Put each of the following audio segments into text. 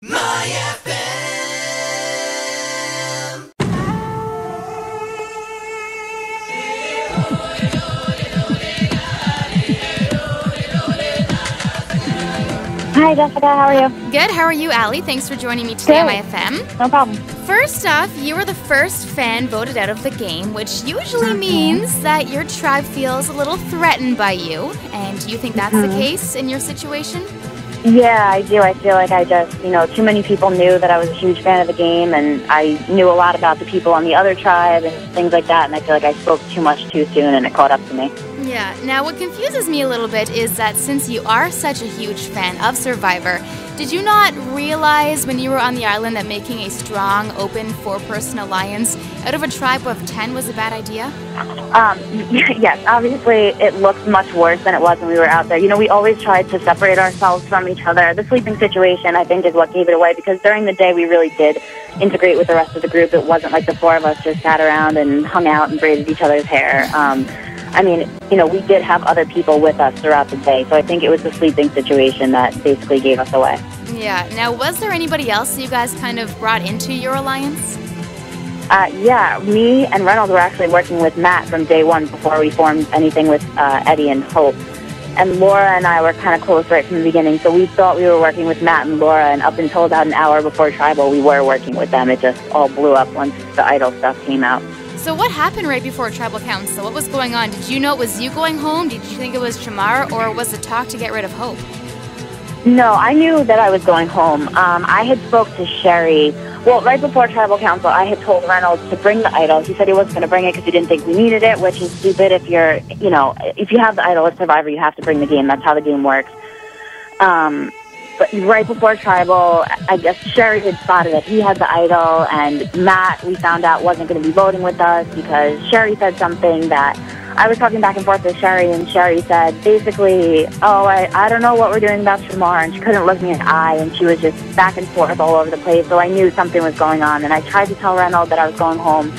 myFM. Hi, Jessica. How are you? Good. How are you, Allie? Thanks for joining me today on myFM. No problem. First off, you were the first fan voted out of the game, which usually means that your tribe feels a little threatened by you. And do you think that's the case in your situation? Yeah, I do. I feel like too many people knew that I was a huge fan of the game, and I knew a lot about the people on the other tribe and things like that, and I feel like I spoke too much too soon, and it caught up to me. Yeah. Now, what confuses me a little bit is that since you are such a huge fan of Survivor, did you not realize when you were on the island that making a strong, open, four-person alliance out of a tribe of 10 was a bad idea? Yes, obviously it looked much worse than it was when we were out there. You know, we always tried to separate ourselves from each other. The sleeping situation, I think, is what gave it away, because during the day we really did integrate with the rest of the group. It wasn't like the four of us just sat around and hung out and braided each other's hair. We did have other people with us throughout the day, so I think it was the sleeping situation that basically gave us away. Yeah. Now, was there anybody else that you guys kind of brought into your alliance? Yeah, me and Reynolds were actually working with Matt from day one before we formed anything with Eddie and Hope. And Laura and I were kind of close right from the beginning, so we thought we were working with Matt and Laura, and up until about an hour before Tribal, we were working with them. It just all blew up once the Idol stuff came out. So what happened right before Tribal Council? What was going on? Did you know it was you going home? Did you think it was Shamar, or was it talk to get rid of Hope? No, I knew that I was going home. I had spoke to Sherry. Well, right before Tribal Council, I had told Reynolds to bring the Idol. He said he wasn't going to bring it because he didn't think we needed it, which is stupid. If you have the Idol as Survivor, you have to bring the game. That's how the game works. But right before Tribal, I guess Sherry had spotted that he had the Idol, and Matt, we found out, wasn't going to be voting with us because Sherry said something that I was talking back and forth with Sherry, and Sherry said basically, I don't know what we're doing about Shamar, and she couldn't look me in the eye, and she was just back and forth all over the place, so I knew something was going on, and I tried to tell Reynolds that I was going home,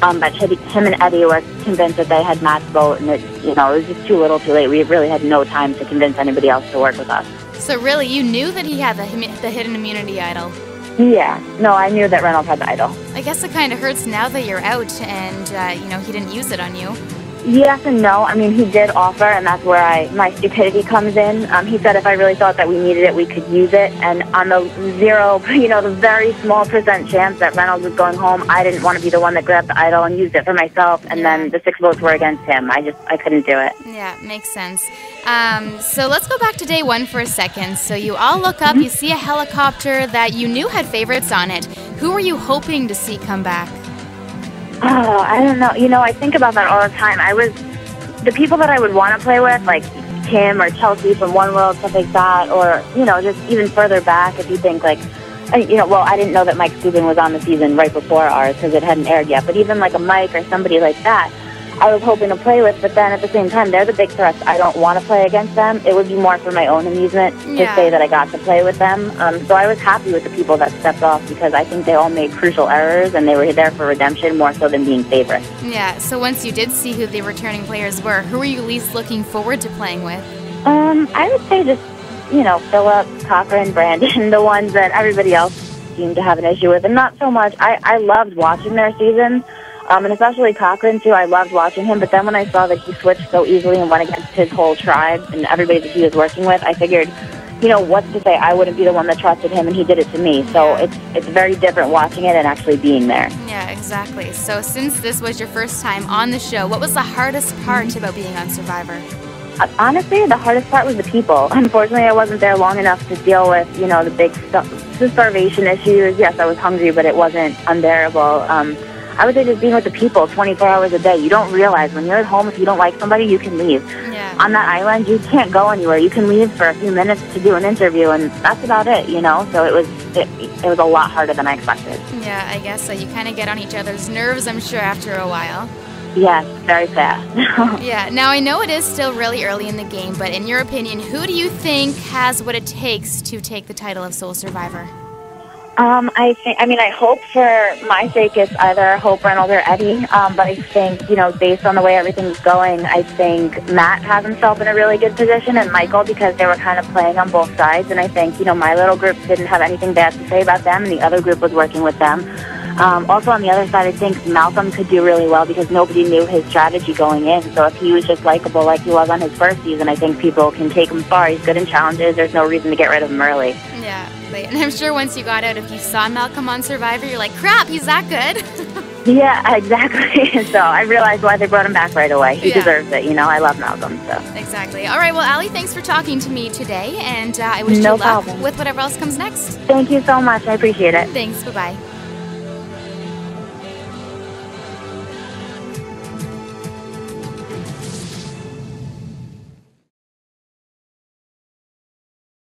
but him and Eddie were convinced that they had Matt's vote, and it was just too little too late. We really had no time to convince anybody else to work with us. So really, you knew that he had the hidden immunity idol? Yeah. No, I knew that Reynolds had the idol. I guess it kind of hurts now that you're out and, he didn't use it on you. Yes and no. I mean, he did offer, and that's where my stupidity comes in. He said if I really thought that we needed it, we could use it. And on the the very small % chance that Reynolds was going home, I didn't want to be the one that grabbed the idol and used it for myself. And then the 6 votes were against him. I couldn't do it. Yeah, makes sense. So let's go back to day one for a second. So you all look up, you see a helicopter that you knew had favorites on it. Who were you hoping to see come back? Oh, I don't know. I think about that all the time. The people that I would want to play with, like Kim or Chelsea from One World, stuff like that, or, just even further back, if you think, I didn't know that Mike Subin was on the season right before ours because it hadn't aired yet, but even like a Mike or somebody like that, I was hoping to play with, but then at the same time, they're the big threats. I don't want to play against them. It would be more for my own amusement to say that I got to play with them. So I was happy with the people that stepped off because I think they all made crucial errors and they were there for redemption more so than being favorites. Yeah, so once you did see who the returning players were, who were you least looking forward to playing with? I would say just, Phillip, Cochran, Brandon, the ones that everybody else seemed to have an issue with. And not so much. I loved watching their seasons. And especially Cochran, too. I loved watching him. But then when I saw that he switched so easily and went against his whole tribe and everybody that he was working with, I figured, what's to say I wouldn't be the one that trusted him, and he did it to me. So it's very different watching it and actually being there. Yeah, exactly. So since this was your first time on the show, what was the hardest part about being on Survivor? Honestly, the hardest part was the people. Unfortunately, I wasn't there long enough to deal with, the big the starvation issues. Yes, I was hungry, but it wasn't unbearable. I would say just being with the people 24 hours a day. You don't realize when you're at home, if you don't like somebody, you can leave. Yeah. On that island, you can't go anywhere. You can leave for a few minutes to do an interview, and that's about it, So it was a lot harder than I expected. Yeah, I guess so. You kind of get on each other's nerves, I'm sure, after a while. Yes, very fast. Yeah, now I know it is still really early in the game, but in your opinion, who do you think has what it takes to take the title of Sole Survivor? I hope for my sake it's either Hope Reynolds or Eddie. But I think, based on the way everything's going, I think Matt has himself in a really good position, and Michael, because they were kind of playing on both sides. And I think, my little group didn't have anything bad to say about them, and the other group was working with them. Also, on the other side, I think Malcolm could do really well because nobody knew his strategy going in. So if he was just likable like he was on his first season, I think people can take him far. He's good in challenges. There's no reason to get rid of him early. Yeah, and I'm sure once you got out, if you saw Malcolm on Survivor, you're like, crap, he's that good. Yeah, exactly. So I realized why they brought him back right away. He deserves it. I love Malcolm. So exactly. All right, well, Allie, thanks for talking to me today, and I wish you luck with whatever else comes next. Thank you so much. I appreciate it. Thanks. Bye-bye.